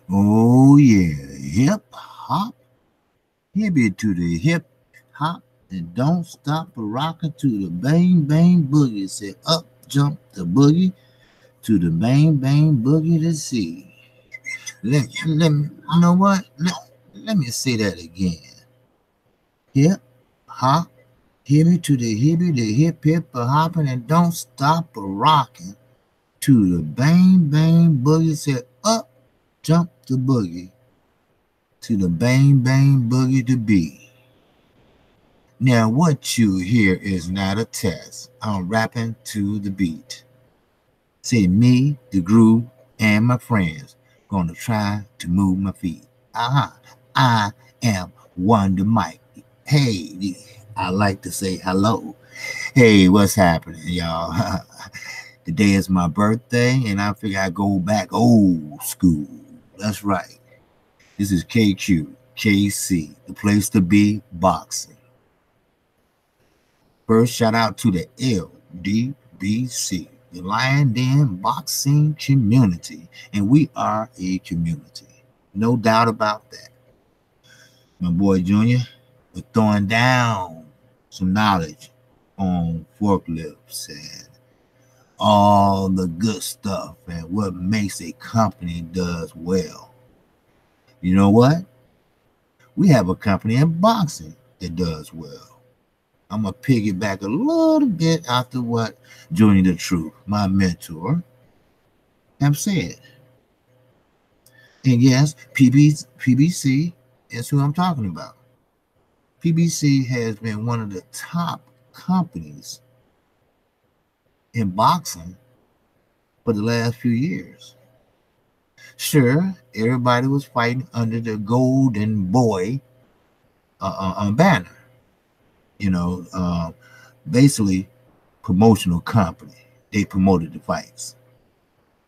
Oh yeah, hip hop, hippie to the hip hop, and don't stop a rockin' to the bang bang boogie. Say up jump the boogie to the bang bang boogie to see. You know what? Let me say that again. Hip hop, hippie to the hip a hopping, and don't stop a rockin' to the bang bang boogie. Say up jump the boogie to the bang bang boogie to be. Now, what you hear is not a test. I'm rapping to the beat. Say me, the groove, and my friends gonna try to move my feet. Aha, I am Wonder Mike. Hey, I like to say hello. Hey, what's happening, y'all? Today is my birthday, and I figure I go back old school. That's right. This is KQKC, the place to be, boxing. First, shout out to the LDBC, the Lion Den Boxing Community. And we are a community. No doubt about that. My boy Junior was throwing down some knowledge on forklifts and all the good stuff and what makes a company does well. You know what? We have a company in boxing that does well. I'm going to piggyback a little bit after what Junior the Truth, my mentor, have said. And yes, PBC is who I'm talking about. PBC has been one of the top companies in boxing for the last few years. Sure, everybody was fighting under the Golden Boy banner. You know, basically promotional company. They promoted the fights.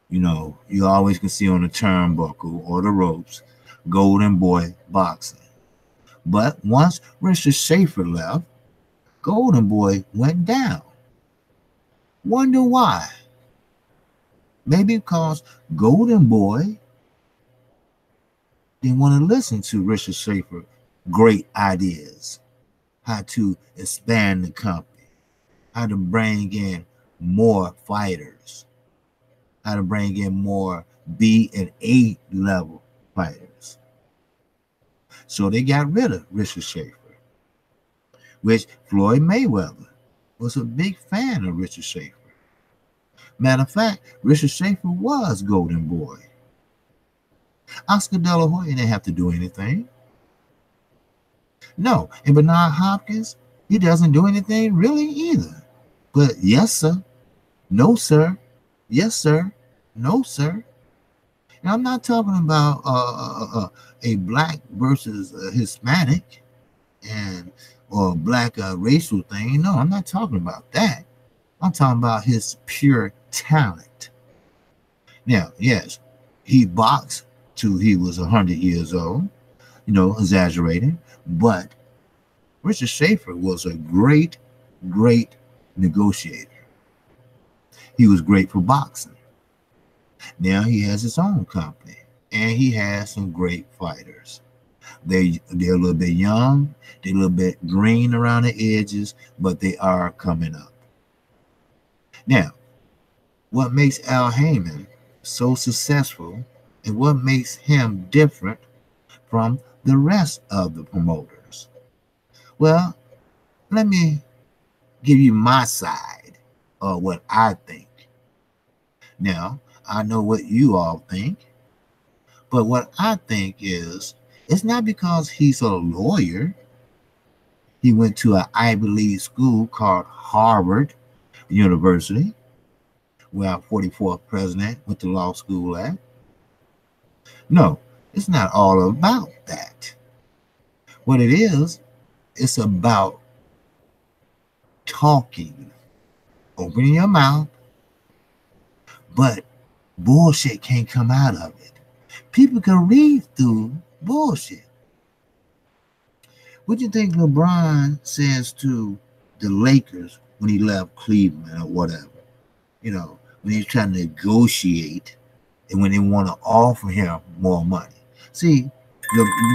You know, you always can see on the turnbuckle or the ropes, Golden Boy Boxing. But once Richard Schaefer left, Golden Boy went down. Wonder why? Maybe because Golden Boy didn't want to listen to Richard Schaefer's great ideas, how to expand the company, how to bring in more fighters, how to bring in more B and A level fighters. So they got rid of Richard Schaefer, which Floyd Mayweather was a big fan of Richard Schaefer. Matter of fact, Richard Schaefer was Golden Boy. Oscar De La Hoya didn't have to do anything. No, and Bernard Hopkins, he doesn't do anything really either. But yes, sir. No, sir. Yes, sir. No, sir. And I'm not talking about a black versus a Hispanic and or black racial thing. No, I'm not talking about that. I'm talking about his pure talent. Now, yes, he boxed till he was 100 years old, you know, exaggerating. But Richard Schaefer was a great, great negotiator. He was great for boxing. Now he has his own company, and he has some great fighters. They're a little bit young, they're a little bit green around the edges, but they are coming up. Now, what makes Al Heyman so successful and what makes him different from the rest of the promoters? Well, let me give you my side of what I think. Now, I know what you all think, but what I think is it's not because he's a lawyer. He went to an Ivy League school called Harvard University, where our 44th president went to law school at. No, it's not all about that. What it is, it's about talking, opening your mouth, but bullshit can't come out of it. People can read through bullshit. What do you think LeBron says to the Lakers when he left Cleveland or whatever? You know, when he's trying to negotiate and when they want to offer him more money. See,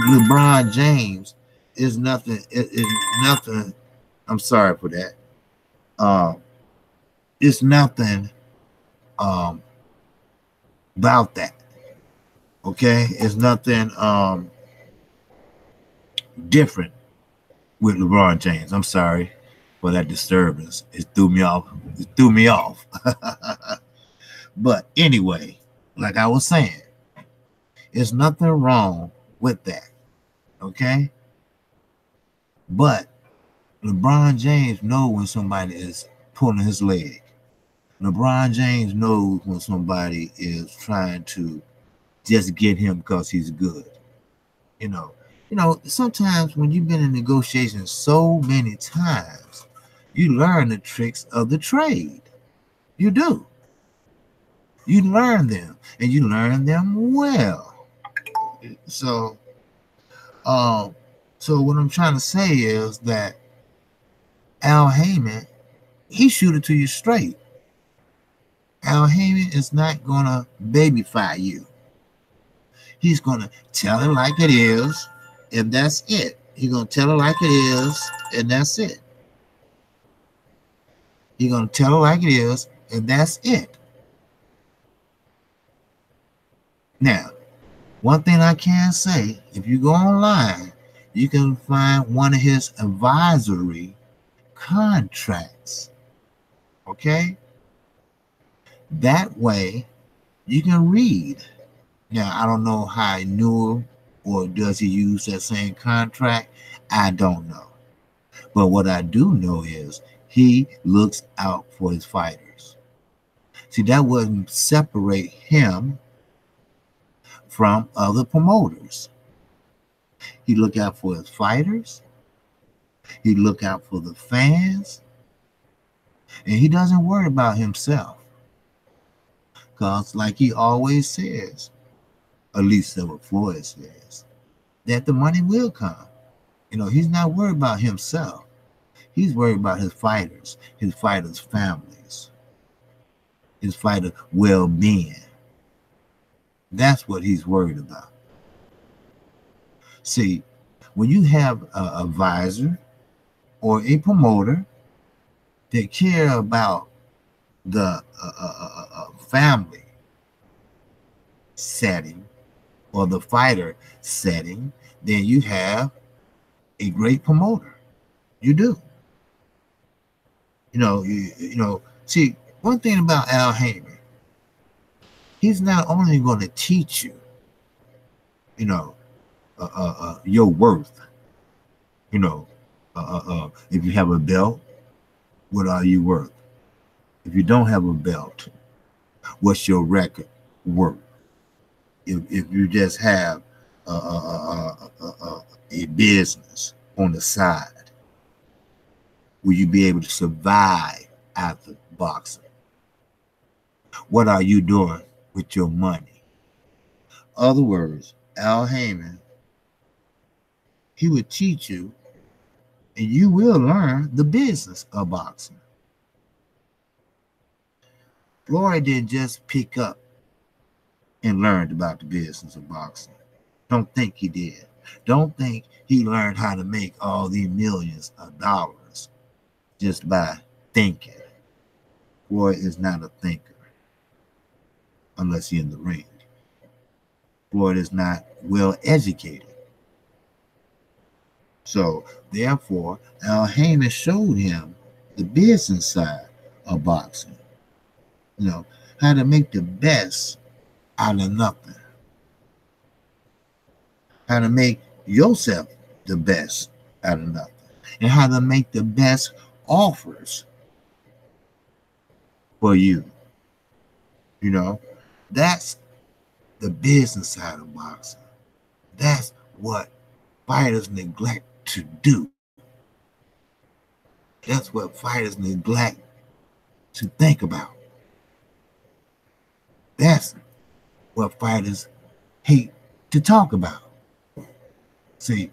LeBron James is nothing. Is nothing. I'm sorry for that. Um, it's nothing um, about that. Okay, it's nothing different with LeBron James. I'm sorry for that disturbance. It threw me off. It threw me off. But anyway, like I was saying, there's nothing wrong with that. Okay, but LeBron James knows when somebody is pulling his leg. LeBron James knows when somebody is trying to just get him because he's good. You know, sometimes when you've been in negotiations so many times, you learn the tricks of the trade. You do. You learn them, and you learn them well. So, um, so what I'm trying to say is that Al Heyman, he shoot it to you straight. Al Heyman is not gonna babyfy you. He's gonna tell it like it is, and that's it. He's gonna tell it like it is, and that's it. He's gonna tell it like it is, and that's it. Now, one thing I can say, if you go online, you can find one of his advisory contracts. Okay? That way you can read. Now, I don't know how he knew or does he use that same contract? I don't know. But what I do know is he looks out for his fighters. See, that wouldn't separate him from other promoters. He look out for his fighters. He look out for the fans. And he doesn't worry about himself. Because like he always says, at least that's what Floyd says, that the money will come. He's not worried about himself. He's worried about his fighters' families, his fighter well-being. That's what he's worried about. See, when you have an advisor or a promoter that care about the family setting or the fighter setting, then you have a great promoter. You do. See, one thing about Al Heyman, he's not only going to teach you, your worth. If you have a belt, what are you worth? If you don't have a belt, what's your record worth? If you just have a business on the side, will you be able to survive after boxing? What are you doing with your money? Other words, Al Heyman, he would teach you, and you will learn the business of boxing. Floyd didn't just pick up and learned about the business of boxing. Don't think he did. Don't think he learned how to make all these millions of dollars just by thinking. Floyd is not a thinker unless he's in the ring. Floyd is not well educated. So, therefore, Al Heyman showed him the business side of boxing. How to make the best out of nothing. How to make yourself the best out of nothing. And how to make the best offers for you. That's the business side of boxing. That's what fighters neglect to do. That's what fighters neglect to think about. That's what fighters hate to talk about. See,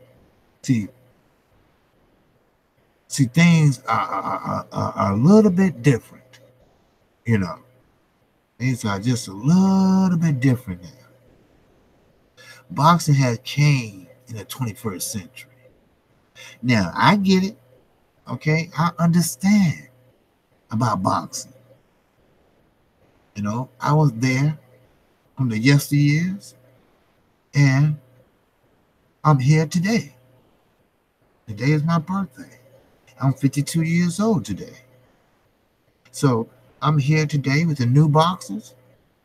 things are a little bit different, Things are just a little bit different now. Boxing has came in the 21st century. Now, I get it. Okay, I understand about boxing. You know, I was there from the yesteryears, and I'm here today. Today is my birthday. I'm 52 years old today. So I'm here today with the new boxers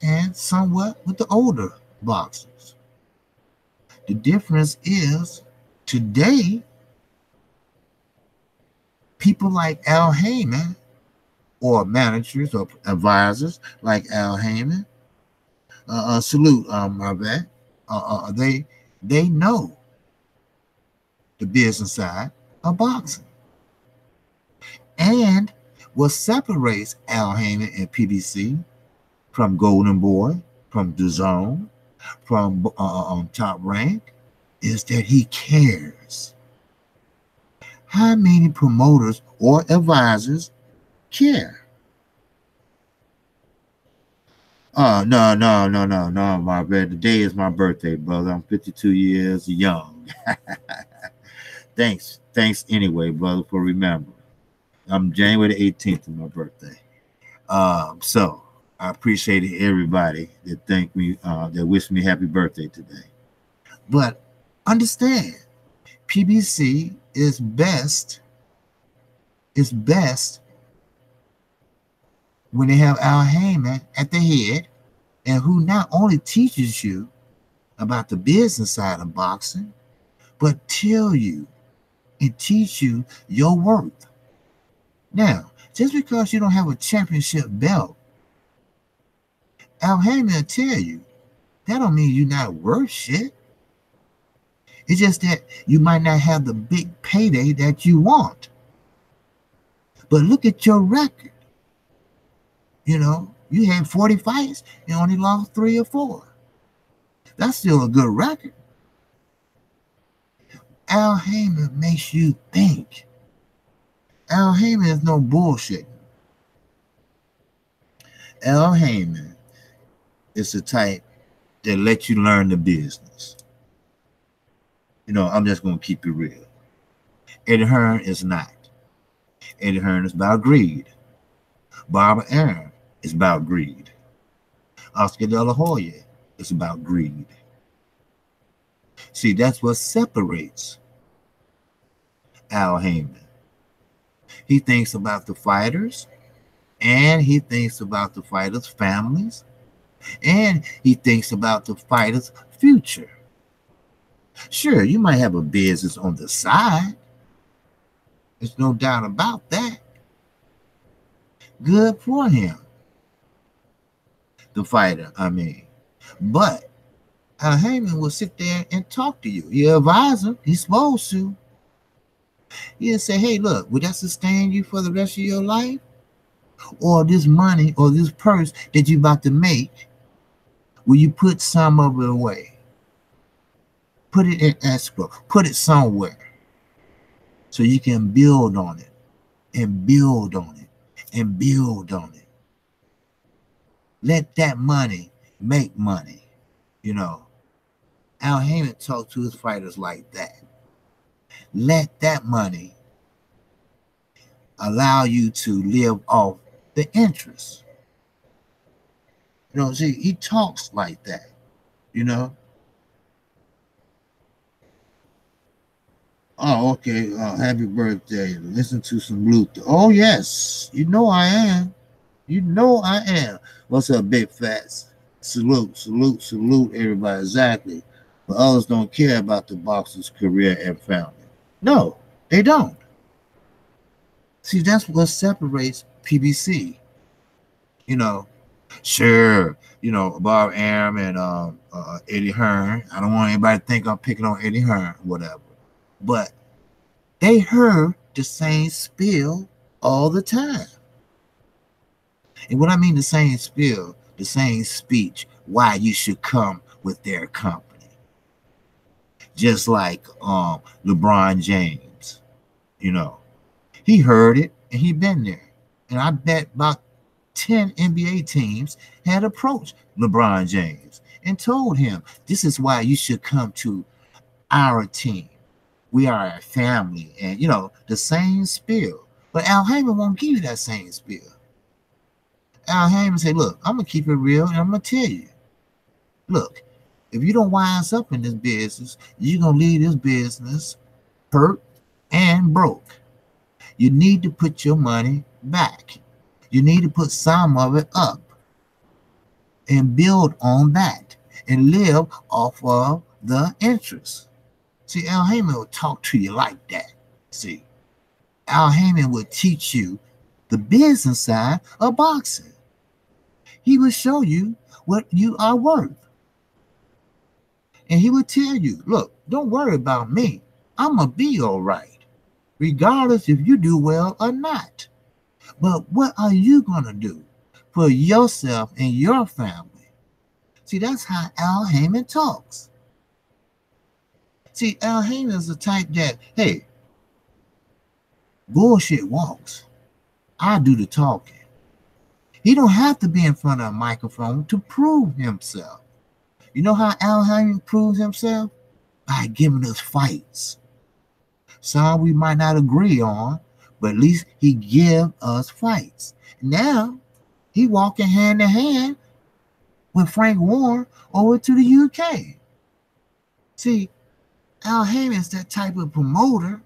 and somewhat with the older boxers. The difference is today, people like Al Heyman or managers or advisors like Al Heyman, salute my vet. They know the business side of boxing. And what separates Al Heyman and PBC from Golden Boy, from DAZN, from Top Rank, is that he cares. How many promoters or advisors care? No, my bad. Today is my birthday, brother. I'm 52 years young. Thanks anyway, brother, for remembering. I'm January the 18th of my birthday. So I appreciate everybody that thank me, that wish me happy birthday today. But understand, PBC is best when they have Al Heyman at the head, and who not only teaches you about the business side of boxing, but tell you and teach you your worth. Now, just because you don't have a championship belt, Al Heyman will tell you, that don't mean you're not worth shit. It's just that you might not have the big payday that you want. But look at your record. You know, you had 40 fights and only lost 3 or 4. That's still a good record. Al Heyman makes you think. Al Heyman is no bullshit. Al Heyman is the type that lets you learn the business. You know, I'm just going to keep it real. Eddie Hearn is not. Eddie Hearn is about greed. Barbara Aaron is about greed. Oscar De La Hoya is about greed. See, that's what separates Al Heyman. He thinks about the fighters, and he thinks about the fighters' families, and he thinks about the fighters' future. Sure, you might have a business on the side. There's no doubt about that. Good for him. The fighter, I mean. But Al Heyman will sit there and talk to you. Your advisor, he's supposed to. He'll say, hey, look, will that sustain you for the rest of your life? Or this money or this purse that you're about to make, will you put some of it away? Put it in escrow. Put it somewhere so you can build on it and build on it and build on it. Let that money make money. You know, Al Heyman talked to his fighters like that. Let that money allow you to live off the interest. You know, see, he talks like that, you know. Oh, okay. Happy birthday. Listen to some Luther. Oh, yes. You know I am. You know I am. What's up, Big Fats? Salute, salute, salute, everybody. Exactly. But others don't care about the boxer's career and family. No, they don't. See, that's what separates PBC. You know, sure, you know, Bob Arum and Eddie Hearn. I don't want anybody to think I'm picking on Eddie Hearn, whatever. But they heard the same spiel all the time. And what I mean the same spiel, the same speech, why you should come with their company. Just like LeBron James, you know. He heard it and he been there. And I bet about 10 NBA teams had approached LeBron James and told him, this is why you should come to our team. We are a family, and the same spiel. But Al Heyman won't give you that same spiel. Al Heyman said, look, I'm going to keep it real, and I'm going to tell you. Look, if you don't wise up in this business, you're going to leave this business hurt and broke. You need to put your money back. You need to put some of it up and build on that and live off of the interest. See, Al Heyman will talk to you like that. See, Al Heyman will teach you the business side of boxing. He will show you what you are worth. And he will tell you, look, don't worry about me. I'm going to be all right, regardless if you do well or not. But what are you going to do for yourself and your family? See, that's how Al Heyman talks. See, Al Heyman is the type that, hey, bullshit walks. I do the talking. He don't have to be in front of a microphone to prove himself. You know how Al Heyman proves himself? By giving us fights. Some we might not agree on, but at least he give us fights. Now, he walking hand in hand with Frank Warren over to the UK. See, Al Heyman is that type of promoter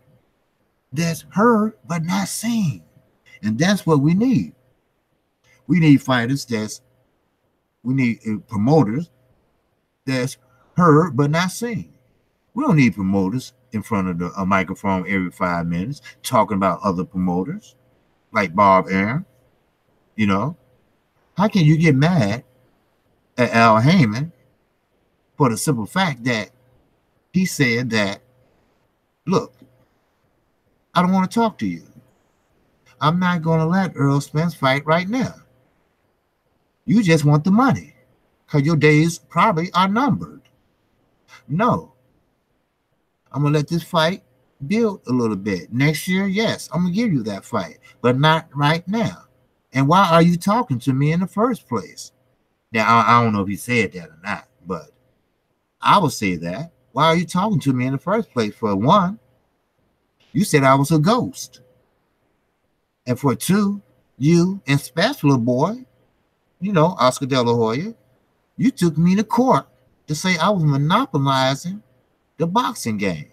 that's heard but not seen. And that's what we need. We need fighters we need promoters that's heard but not seen. We don't need promoters in front of a microphone every 5 minutes talking about other promoters like Bob Arum. How can you get mad at Al Heyman for the simple fact that he said that, look, I don't want to talk to you. I'm not going to let Earl Spence fight right now. You just want the money because your days probably are numbered. No. I'm going to let this fight build a little bit. Next year, yes, I'm going to give you that fight, but not right now. And why are you talking to me in the first place? Now, I don't know if he said that or not, but I would say that. Why are you talking to me in the first place? For one, you said I was a ghost. And for two, you and Spatula Boy, Oscar De La Hoya, you took me to court to say I was monopolizing the boxing game.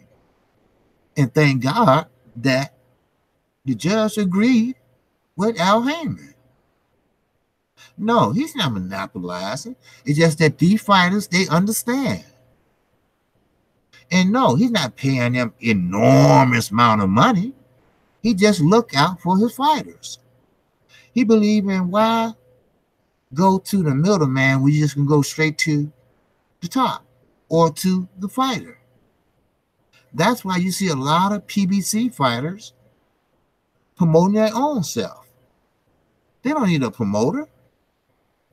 And thank God that the judge agreed with Al Heyman. No, he's not monopolizing. It's just that these fighters, they understand. And no, he's not paying them enormous amount of money. He just look out for his fighters. He believe in why go to the middleman when you just can go straight to the top or to the fighter. That's why you see a lot of PBC fighters promoting their own self. They don't need a promoter.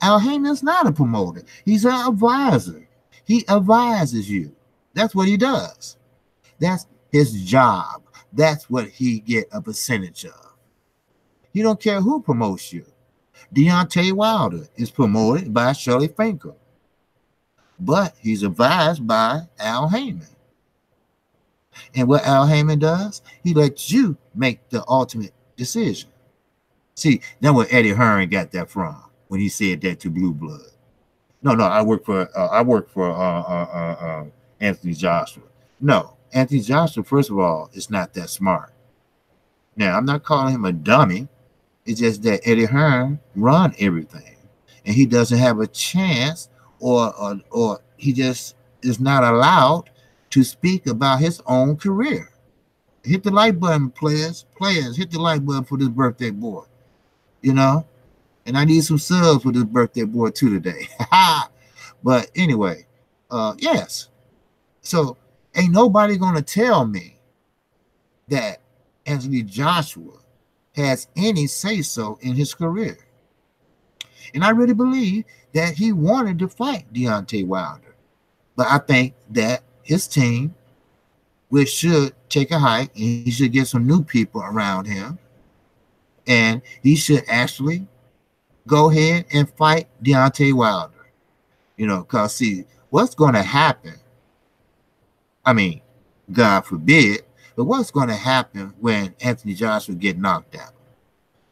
Al Heyman's not a promoter. He's an advisor. He advises you. That's what he does. That's his job. That's what he get a percentage of. He don't care who promotes you. Deontay Wilder is promoted by Shirley Finkel, but he's advised by Al Heyman. And what Al Heyman does, he lets you make the ultimate decision. See, that's where Eddie Hearn got that from when he said that to Blue Blood. No, I work for Anthony Joshua. No, Anthony Joshua, first of all, is not that smart. Now, I'm not calling him a dummy. It's just that Eddie Hearn run everything, and he doesn't have a chance, or he just is not allowed to speak about his own career. Hit the like button, players, hit the like button for this birthday boy, and I need some subs for this birthday boy too today. But anyway, yes. So ain't nobody gonna tell me that Anthony Joshua has any say-so in his career. And I really believe that he wanted to fight Deontay Wilder. But I think that his team, which should take a hike, and he should get some new people around him, and he should actually go ahead and fight Deontay Wilder. Because see, what's going to happen, I mean, God forbid, but what's going to happen when Anthony Joshua get knocked out?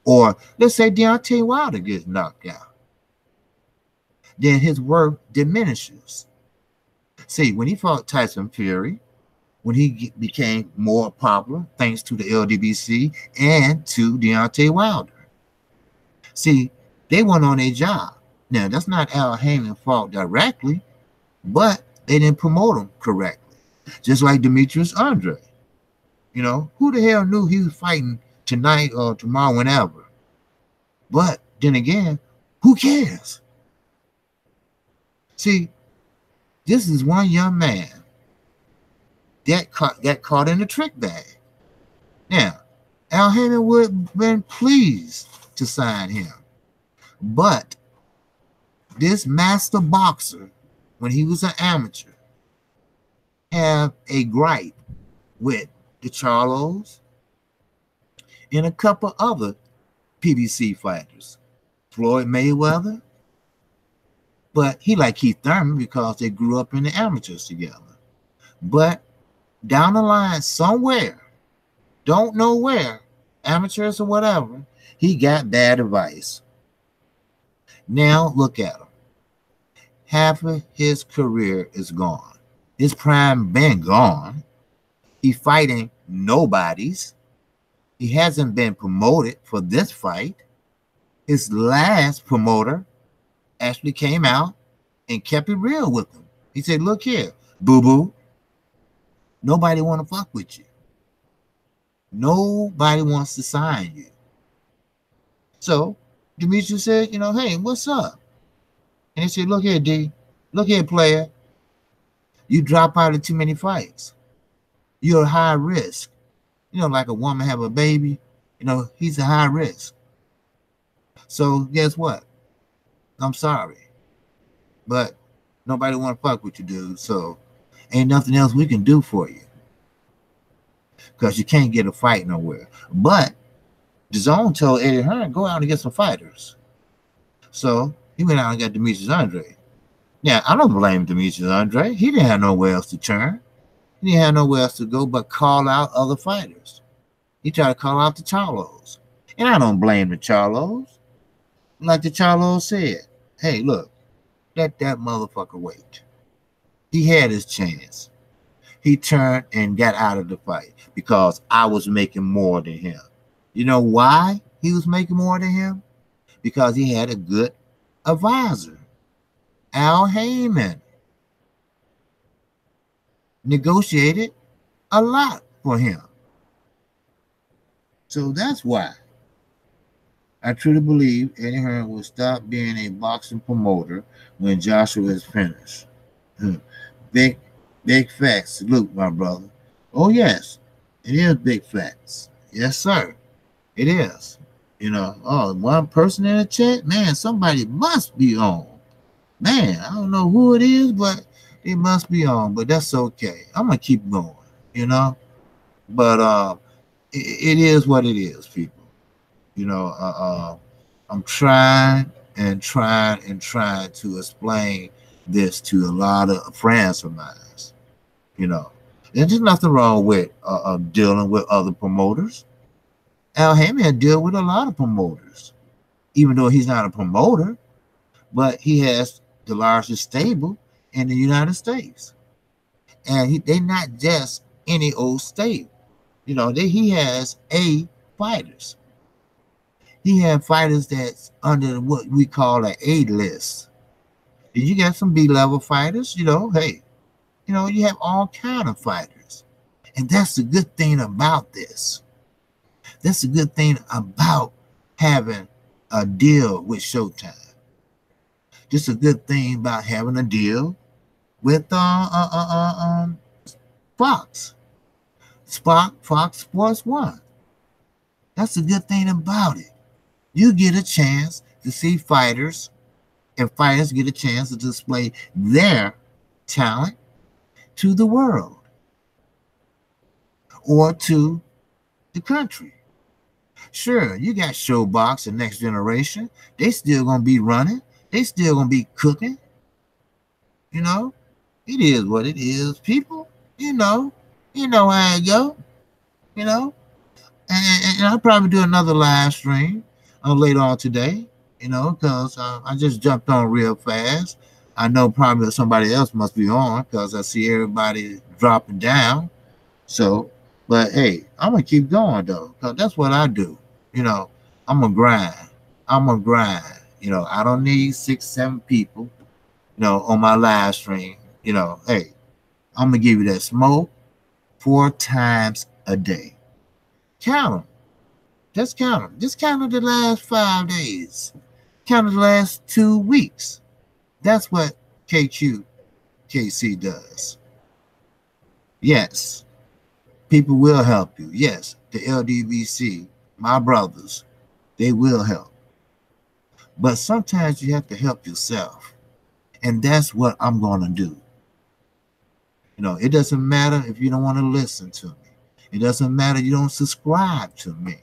Or let's say Deontay Wilder gets knocked out. Then his worth diminishes. See, when he fought Tyson Fury, when he became more popular, thanks to the LDBC and to Deontay Wilder. See, they went on their job. Now, that's not Al Heyman's fault directly, but they didn't promote him correctly. Just like Demetrius Andre. Who the hell knew he was fighting tonight or tomorrow, whenever? But then again, who cares? See, this is one young man that got caught in the trick bag. Now, Al Heyman would have been pleased to sign him. But this master boxer, when he was an amateur, had a gripe with the Charlos and a couple other PBC fighters. Floyd Mayweather. But he liked Keith Thurman because they grew up in the amateurs together. But down the line somewhere, don't know where, amateurs or whatever, he got bad advice. Now look at him. Half of his career is gone. His prime been gone. He fighting nobodies. He hasn't been promoted for this fight. His last promoter actually came out and kept it real with him. He said, look here, boo-boo, nobody want to fuck with you. Nobody wants to sign you. So Demetrius said, hey, what's up? And he said, look here, D. Look here, player. You drop out of too many fights. You're a high risk. Like a woman have a baby. He's a high risk. So guess what? I'm sorry. But nobody want to fuck with you, dude. So ain't nothing else we can do for you. Because you can't get a fight nowhere. But DAZN told Eddie Hearn, go out and get some fighters. So he went out and got Demetrius Andre. Now, I don't blame Demetrius Andre. He didn't have nowhere else to turn. He didn't have nowhere else to go but call out other fighters. He tried to call out the Charlos. And I don't blame the Charlos. Like the Charlos said, hey, look, let that motherfucker wait. He had his chance. He turned and got out of the fight because I was making more than him. You know why he was making more than him? Because he had a good advisor. Al Heyman negotiated a lot for him. So that's why I truly believe Eddie Hearn will stop being a boxing promoter when Joshua is finished. Big facts. Salute, my brother. Oh, yes, it is big facts. Yes, sir. It is. One person in the chat, man, somebody must be on. Man, I don't know who it is, but it must be on. But that's okay. I'm going to keep going, But it is what it is, people. I'm trying to explain this to a lot of friends of mine. There's nothing wrong with dealing with other promoters. Al Heyman deal with a lot of promoters, even though he's not a promoter, but he has the largest stable in the United States, and they're not just any old stable. He has A fighters. He had fighters that's under what we call an A list. Then you got some B-level fighters, hey, you have all kind of fighters. And that's the good thing about this. That's the good thing about having a deal with Showtime. Just a good thing about having a deal with Fox Sports 1. That's the good thing about it. You get a chance to see fighters, and fighters get a chance to display their talent to the world or to the country. Sure, you got Showbox and Next Generation. They still gonna be running. They still gonna be cooking. You know, it is what it is, people. You know how it go. You know, and I'll probably do another live stream later on today. Because I just jumped on real fast. I know probably somebody else must be on because I see everybody dropping down. So, but hey, I'm gonna keep going though, because that's what I do. You know, I'm gonna grind. I'm gonna grind. I don't need 6, 7 people. On my live stream. Hey, I'm gonna give you that smoke 4 times a day. Count them. Just count them. Just count the last 5 days. Count the last 2 weeks. That's what KQKC does. Yes, people will help you. Yes, the LDBC, my brothers, they will help. But sometimes you have to help yourself. And that's what I'm going to do. It doesn't matter if you don't want to listen to me. It doesn't matter if you don't subscribe to me.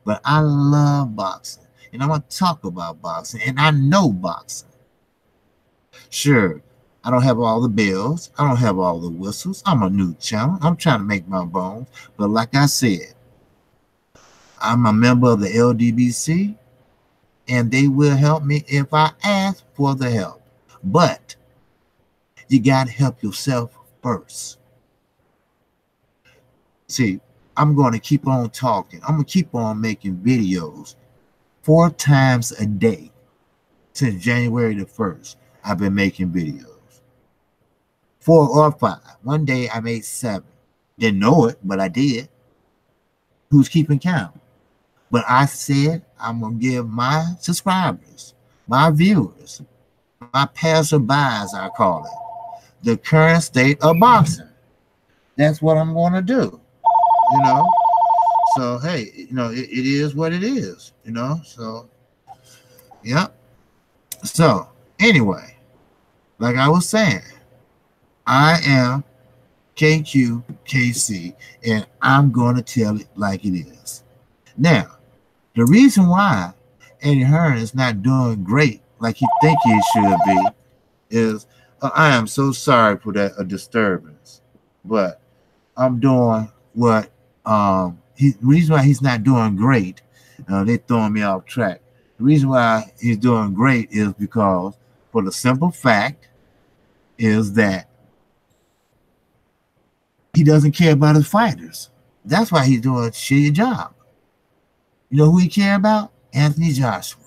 But I love boxing. And I'm going to talk about boxing. And I know boxing. Sure, I don't have all the bells. I don't have all the whistles. I'm a new channel. I'm trying to make my bones. But like I said, I'm a member of the LDBC. And they will help me if I ask for the help. But you got to help yourself first. See, I'm going to keep on talking. I'm going to keep on making videos 4 times a day since January the 1st. I've been making videos. 4 or 5. One day I made 7. Didn't know it, but I did. Who's keeping count? But I said I'm going to give my subscribers, my viewers, my passerbys, I call it, the current state of boxing. That's what I'm going to do. So hey, it is what it is. So yeah. So anyway, like I was saying, I am KQKC, and I'm going to tell it like it is. Now, the reason why Eddie Hearn is not doing great like he think he should be is I am so sorry for that disturbance, but I'm doing what the reason why he's not doing great. They're throwing me off track. The reason why he's doing great is because, for the simple fact, is that he doesn't care about his fighters. That's why he's doing a shitty job. You know who he care about? Anthony Joshua.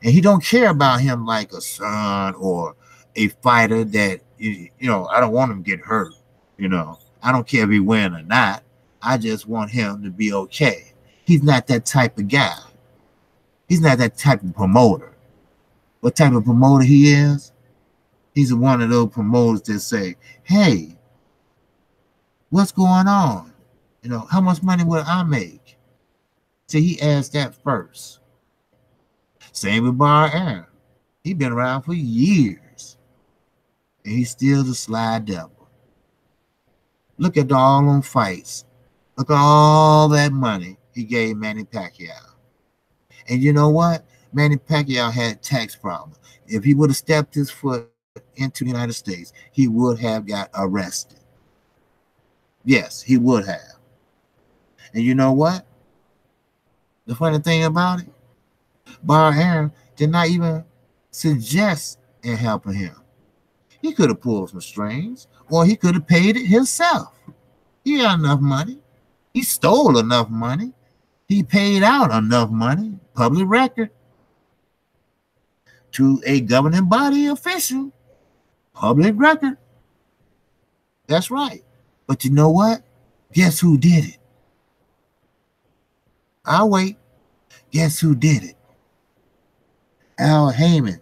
And he don't care about him like a son or a fighter that, I don't want him to get hurt. I don't care if he win or not. I just want him to be okay. He's not that type of guy. He's not that type of promoter. What type of promoter he is? He's one of those promoters that say, hey, what's going on? How much money will I make? See, he asked that first. Same with Bar Aaron. He's been around for years. And he's still the sly devil. Look at all them fights. Look at all that money he gave Manny Pacquiao. And you know what? Manny Pacquiao had tax problems. If he would have stepped his foot into the United States, he would have got arrested. Yes, he would have. And you know what? The funny thing about it, Bar Aaron did not even suggest in helping him. He could have pulled some strings, or he could have paid it himself. He had enough money. He stole enough money. He paid out enough money, public record, to a governing body official. Public record. That's right. But you know what? Guess who did it? I'll wait. Guess who did it? Al Heyman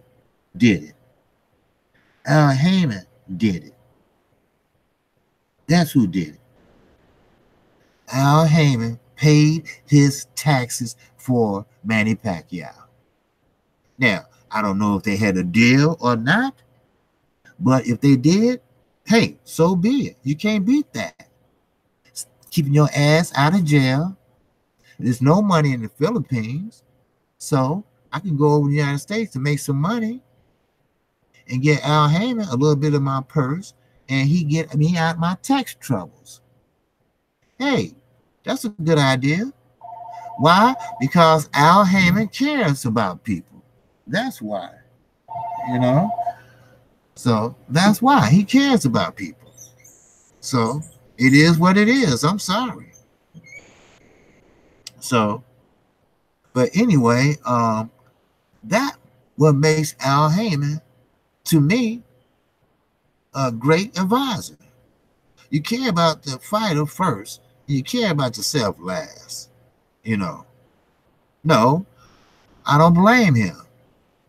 did it. Al Heyman did it. That's who did it. Al Heyman paid his taxes for Manny Pacquiao. Now, I don't know if they had a deal or not, but if they did, hey, so be it. You can't beat that. Keeping your ass out of jail, There's no money in the Philippines, so I can go over to the United States to make some money and get Al Heyman a little bit of my purse, and he get me out my tax troubles. Hey, that's a good idea. Why? Because Al Heyman cares about people. That's why, you know. So that's why he cares about people. So it is what it is. I'm sorry. So, but anyway, that what makes Al Heyman, to me, a great advisor. You care about the fighter first. You care about yourself last. You know. No, I don't blame him.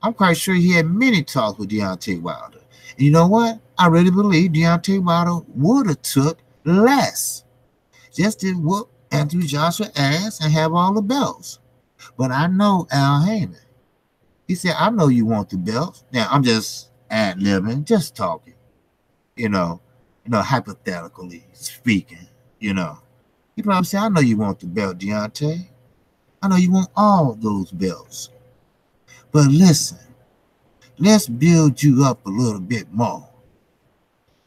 I'm quite sure he had many talks with Deontay Wilder. And you know what? I really believe Deontay Wilder would have took less. Just to whoop Anthony Joshua's ass and have all the belts. But I know Al Heyman. He said, I know you want the belts. Now, I'm just ad-libbing, just talking. Hypothetically speaking, He probably said, I know you want the belt, Deontay. I know you want all those belts. But listen, let's build you up a little bit more.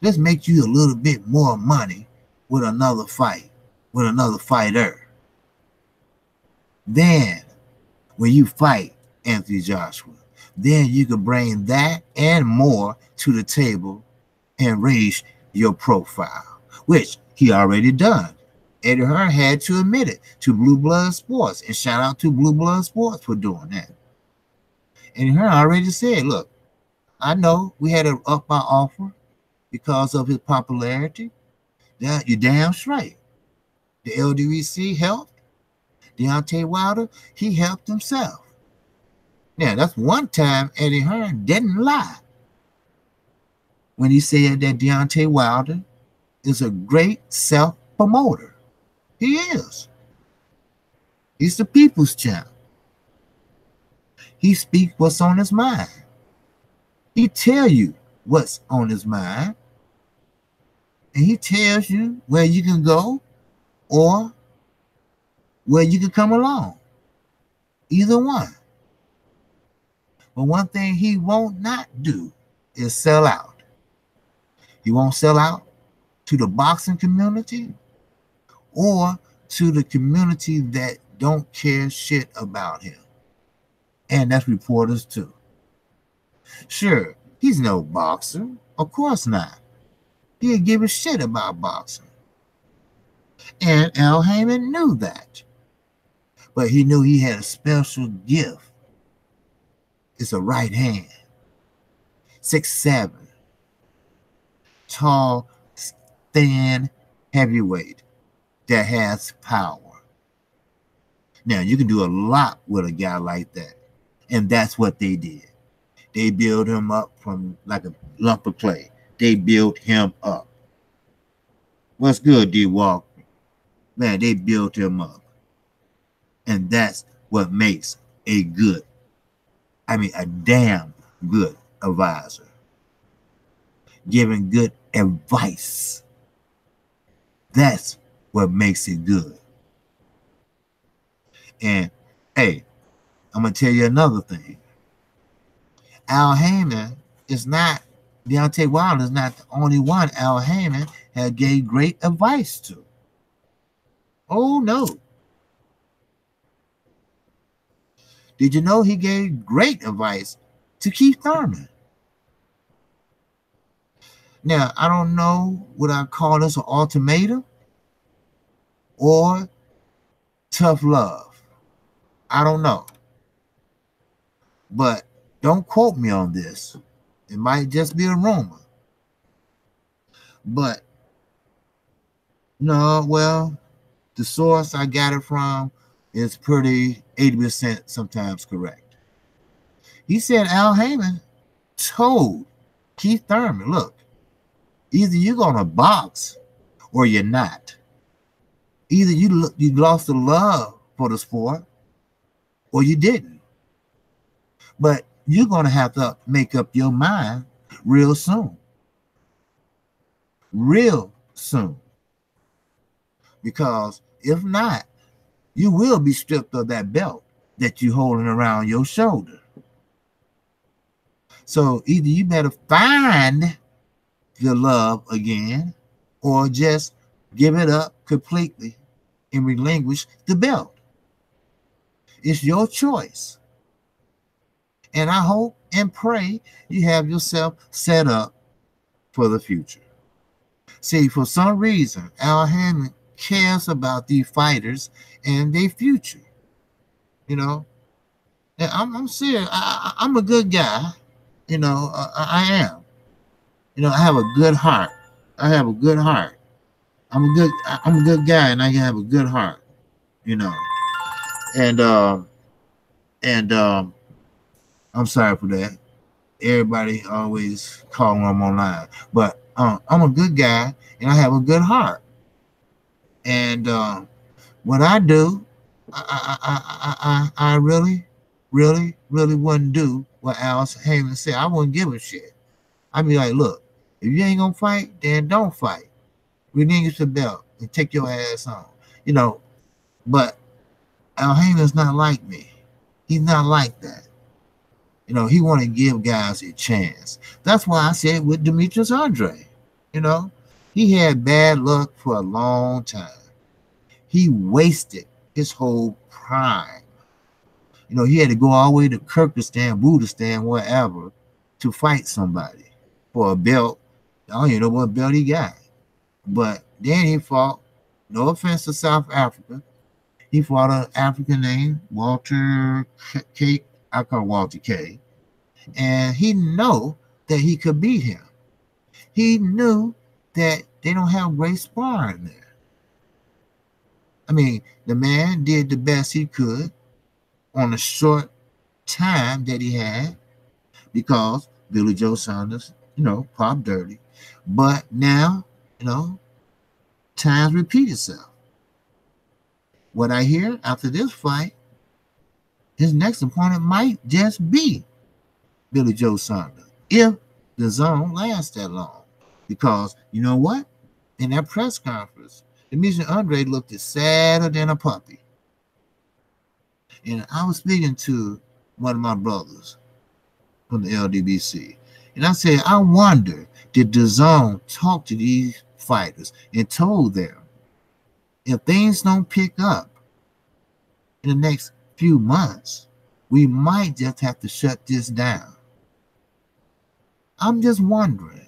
Let's make you a little bit more money with another fight, with another fighter. Then, when you fight Anthony Joshua, then you can bring that and more to the table and raise your profile, which he already done. Eddie Hearn had to admit it to Blue Blood Sports, and shout out to Blue Blood Sports for doing that. Eddie Hearn already said, look, I know we had to up our offer because of his popularity. Yeah, you're damn straight. The LWC helped. Deontay Wilder, he helped himself. Now, that's one time Eddie Hearn didn't lie when he said that Deontay Wilder is a great self-promoter. He is. He's the people's champ. He speaks what's on his mind. He tells you what's on his mind. And he tells you where you can go or where you can come along. Either one. But one thing he won't not do is sell out. He won't sell out to the boxing community or to the community that don't care shit about him. And that's reporters too. Sure, he's no boxer. Of course not. He didn't give a shit about boxing. And Al Heyman knew that. But he knew he had a special gift. It's a right hand. 6'7". Tall, thin, heavyweight that has power. Now, you can do a lot with a guy like that. And that's what they did. They built him up from like a lump of clay. They built him up. What's good, D. Walker? Man, they built him up. And that's what makes a damn good advisor. Giving good advice. That's what makes it good. And, hey, I'm going to tell you another thing. Al Heyman is not, Deontay Wilder is not the only one Al Heyman has gave great advice to. Oh, no. Did you know he gave great advice to Keith Thurman? Now, I don't know what I call this, an ultimatum or tough love. I don't know. But don't quote me on this. It might just be a rumor. But, no, well, the source I got it from is pretty 80% sometimes correct. He said Al Heyman told Keith Thurman, look, either you're going to box or you're not. Either you lost the love for the sport or you didn't. But you're going to have to make up your mind real soon. Real soon. Because if not, you will be stripped of that belt that you're holding around your shoulder. So either you better find the love again, or just give it up completely and relinquish the belt. It's your choice. And I hope and pray you have yourself set up for the future. See, for some reason, Al Hammond cares about these fighters and their future. You know, and I'm serious. I'm a good guy. You know, I am. You know, I have a good heart. I have a good heart. I'm a good guy, and I have a good heart. You know, and I'm sorry for that. Everybody always calling them online, but I'm a good guy, and I have a good heart. And what I do, I really, really, really wouldn't do what Al Hammond said. I wouldn't give a shit. I'd be like, look, if you ain't gonna fight, then don't fight. Relinquish the belt and take your ass on. You know, but Al Hammond's not like me. He's not like that. You know, he want to give guys a chance. That's why I said with Demetrius Andre, you know, he had bad luck for a long time. He wasted his whole prime. You know, he had to go all the way to Kyrgyzstan, Budistan, wherever, to fight somebody for a belt. I don't even know what belt he got. But then he fought, no offense to South Africa, he fought an African named Walter K. I call Walter K. And he knew that he could beat him. He knew that they don't have great sparring there. I mean, the man did the best he could on a short time that he had because Billy Joe Saunders, you know, popped dirty. But now, you know, times repeat itself. What I hear after this fight, his next opponent might just be Billy Joe Saunders if the zone lasts that long. Because you know what? In that press conference, Demetrius Andre looked as sadder than a puppy. And I was speaking to one of my brothers from the LDBC. And I said, I wonder, did the zone talk to these fighters and told them if things don't pick up in the next few months, we might just have to shut this down. I'm just wondering.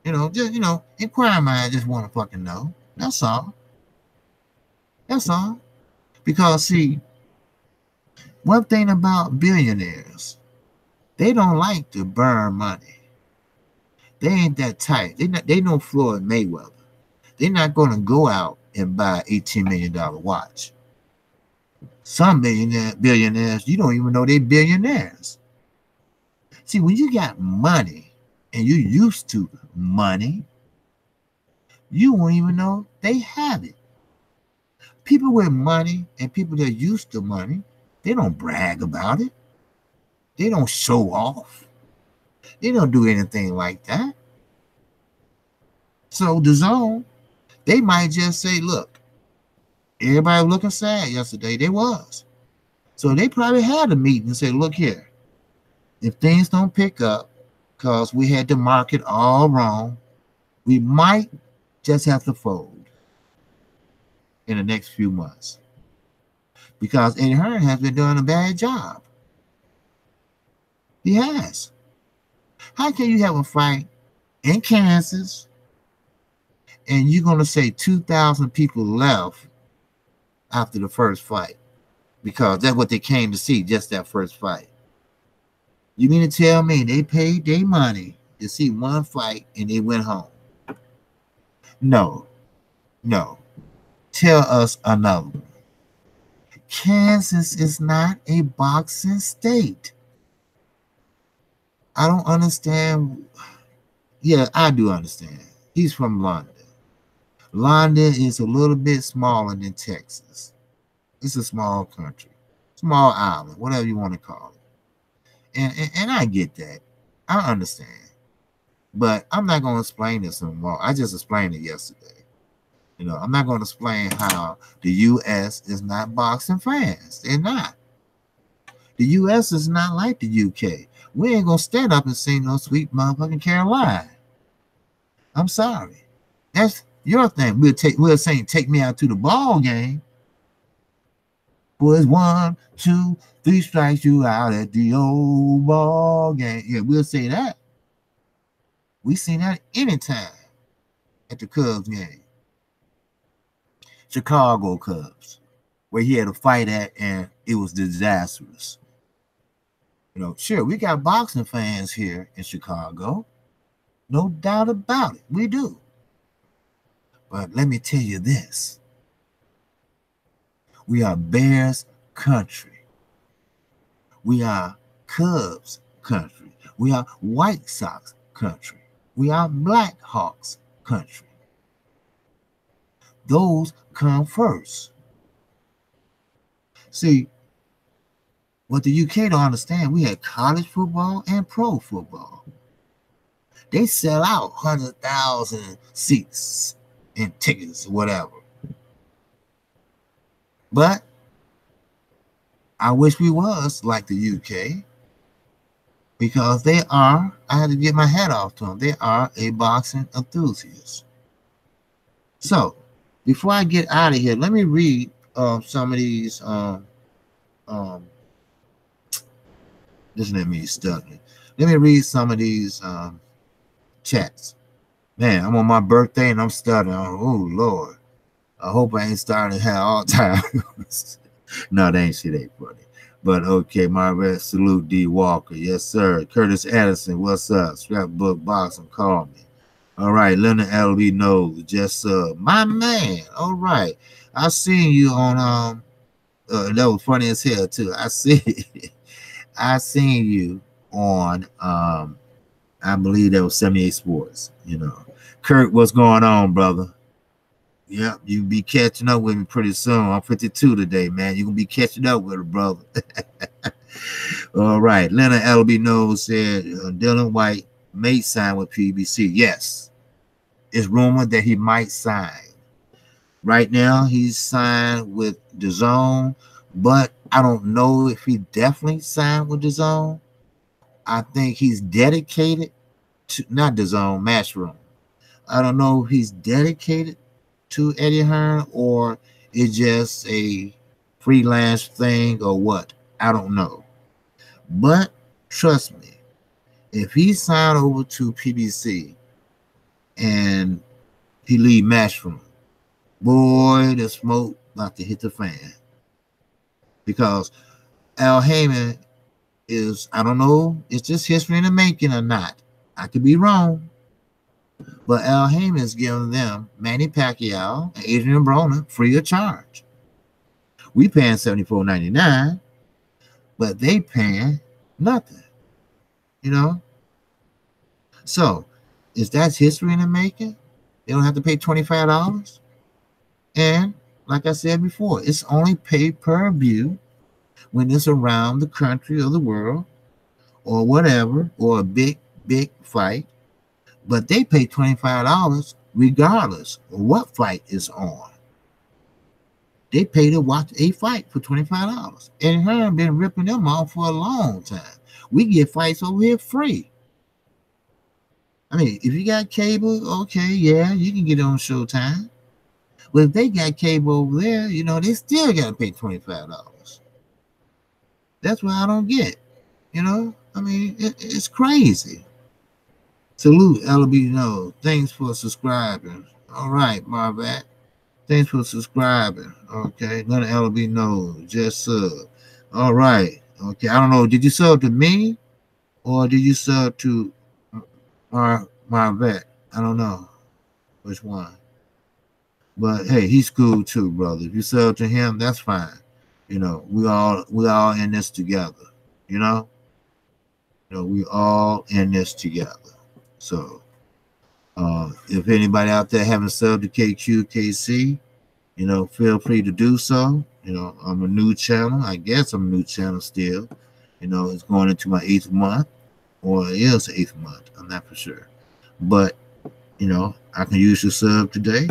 Inquiring minds just want to fucking know. That's all. That's all. Because, see, one thing about billionaires, they don't like to burn money. They ain't that tight. They know Floyd Mayweather. They're not going to go out and buy an $18 million watch. Some billionaires, you don't even know they're billionaires. See, when you got money and you're used to money, you won't even know they have it. People with money and people that are used to money, they don't brag about it. They don't show off. They don't do anything like that. So the zone, they might just say, look, everybody was looking sad yesterday. They was. So they probably had a meeting and said, look here, if things don't pick up because we had the market all wrong, we might just have to fold in the next few months. Because Eddie Hearn has been doing a bad job. He has. How can you have a fight in Kansas and you're going to say 2,000 people left after the first fight? Because that's what they came to see, just that first fight. You mean to tell me they paid their money to see one fight and they went home? No. Tell us another one. Kansas is not a boxing state. I don't understand. Yeah, I do understand. He's from London. London is a little bit smaller than Texas. It's a small country, small island, whatever you want to call it. And I get that. I understand. But I'm not going to explain this anymore. I just explained it yesterday. You know, I'm not going to explain how the U.S. is not boxing fans. They're not. The U.S. is not like the U.K. We ain't going to stand up and sing no sweet motherfucking Caroline. I'm sorry. That's your thing. We'll sing Take Me Out to the Ball Game. Boys, 1, 2, 3 strikes you out at the old ball game. Yeah, we'll say that. We seen that anytime at the Cubs game. Chicago Cubs, where he had a fight at and it was disastrous. You know, sure, we got boxing fans here in Chicago. No doubt about it. We do. But let me tell you this. We are Bears country. We are Cubs country. We are White Sox country. We are Blackhawks country. Those come first. See, what the UK don't understand, we had college football and pro football. They sell out 100,000 seats and tickets, whatever. But I wish we was like the UK, because they are, I had to get my hat off to them, they are a boxing enthusiast. So, before I get out of here, let me read some of these, listen to me stuttering. Let me read some of these chats. Man, I'm on my birthday and I'm stuttering. Oh, Lord. I hope I ain't starting to have all time. No, that ain't shit ain't funny. But okay, my salute D. Walker. Yes, sir. Curtis Addison, what's up? Scrapbook Boxing, call me. All right, Leonard LB knows. Just my man. All right. I seen you on that was funny as hell too. I seen you on I believe that was 78 Sports, you know. Kurt, what's going on, brother? Yep, you be catching up with me pretty soon. I'm 52 today, man. You're gonna be catching up with it, brother. All right. Leonard LB knows said Dylan White may sign with PBC. Yes. It's rumored that he might sign. Right now, he's signed with DAZN, but I don't know if he definitely signed with DAZN. I think he's dedicated to, not DAZN, Matchroom. I don't know if he's dedicated to Eddie Hearn or it's just a freelance thing or what. I don't know. But trust me, if he signed over to PBC and he leave Matchroom, boy, the smoke about to hit the fan. Because Al Heyman is, I don't know, it's just history in the making or not. I could be wrong. But Al Heyman is giving them Manny Pacquiao and Adrian Broner free of charge. We paying $74.99, but they paying nothing. You know? So, is that history in the making? They don't have to pay $25. And like I said before, it's only pay-per-view when it's around the country or the world or whatever, or a big fight. But they pay $25 regardless of what fight is on. They pay to watch a fight for $25. And Hearn been ripping them off for a long time. We get fights over here free. I mean, if you got cable, okay, yeah, you can get it on Showtime. But if they got cable over there, you know, they still got to pay $25. That's what I don't get. You know, I mean, it's crazy. Salute, LB knows. Thanks for subscribing. All right, Marvat. Thanks for subscribing. Okay, let LB knows. Just sub. All right. Okay, I don't know. Did you sub to me or did you sub to Marvat? I don't know which one. But hey, he's cool too, brother. If you sub to him, that's fine. You know, we all in this together. You know, we all in this together. So, if anybody out there haven't subbed to KQKC, you know, feel free to do so. You know, I'm a new channel. I guess I'm a new channel still. You know, it's going into my 8th month, or it is the 8th month. I'm not for sure. But, you know, I can use your sub today.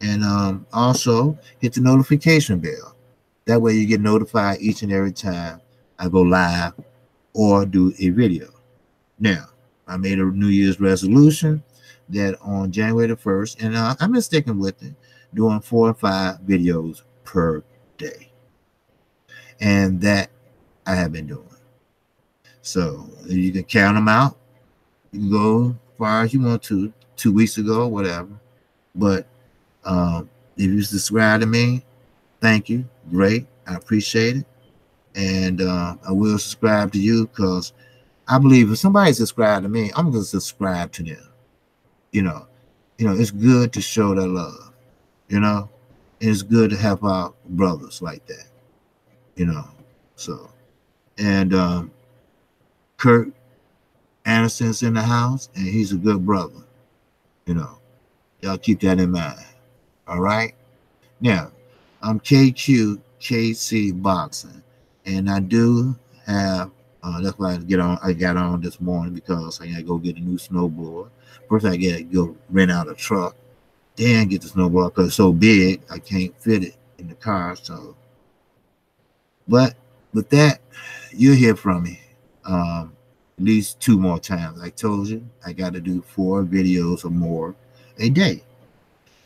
And also hit the notification bell. That way you get notified each and every time I go live or do a video. Now, I made a New Year's resolution that on January the 1st, and I've been sticking with it, doing 4 or 5 videos per day. And that I have been doing. So you can count them out. You can go as far as you want to, 2 weeks ago, whatever. But if you subscribe to me, thank you. Great. I appreciate it. And I will subscribe to you because I believe if somebody subscribed to me, I'm going to subscribe to them. You know, it's good to show that love. And it's good to help out brothers like that. So, and Kurt Anderson's in the house, and he's a good brother. Y'all keep that in mind. All right. Now, I'm KQKC Boxing, and I do have. That's why I got on this morning because I gotta go get a new snowboard. First, I gotta go rent out a truck, then get the snowboard because it's so big I can't fit it in the car. So, but with that, you'll hear from me at least 2 more times. I told you I got to do 4 videos or more a day,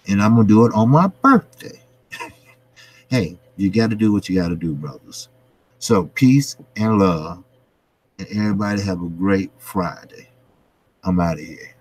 and I'm gonna do it on my birthday. Hey, you got to do what you got to do, brothers. So peace and love, and everybody have a great Friday. I'm out of here.